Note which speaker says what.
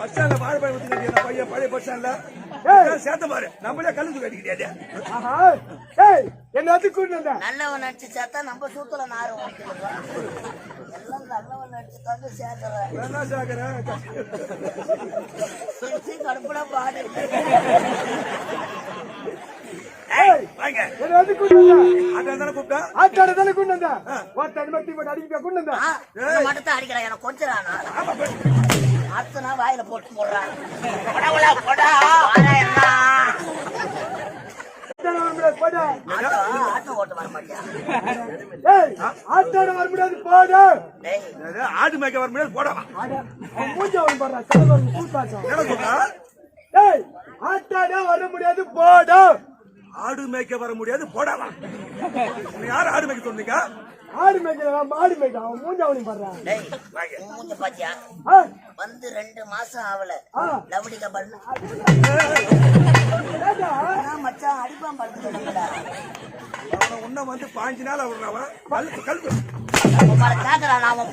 Speaker 1: bus ஸ்டாண்ட்ல வாழைப்பழம் ஊத்தி பையன் பழைய பஸ் ஸ்டாண்ட்ல சேர்த்த பாரு நம்மளே கல்லு கட்டிக்கிட்டே
Speaker 2: என்ன கூட்டு
Speaker 3: நல்லவன் நடிச்சு சேர்த்தா நம்ம சூத்துல நாறு எல்லாம் நல்லவன் நடிச்சு தாங்க சேர்க்கிறேன் கடுப்புல பாடு மட்டத்தை அடிக்கிறேன் எனக்கு கொஞ்சம் அடுத்த நாள் வாயில போட்டு போடுறான் ஆட்டோ ஓட்ட வர மாட்டியா
Speaker 2: ஆட்டோட வர முடியாது போடு
Speaker 1: ஆடு மேய்க்க வர முடியாது போடா
Speaker 2: ஆட்டோட வர முடியாது போடு
Speaker 1: ஆடு மேய்க்க வர முடியாது போடலாம் யாரு ஆடு மேய்க்க சொன்னீங்க
Speaker 2: ஆடு மேய்க்க மாடு மேய்க்க அவன் மூஞ்சாவணி பண்றான்
Speaker 3: மூஞ்ச பாத்தியா வந்து 2 மாசம் ஆகல லவடிக்க பண்ண மச்சான் அடிப்பான் படுத்துடா
Speaker 1: உன்ன வந்து 5 நாள் அவன் கல்வி
Speaker 3: கேக்குறான் அவன்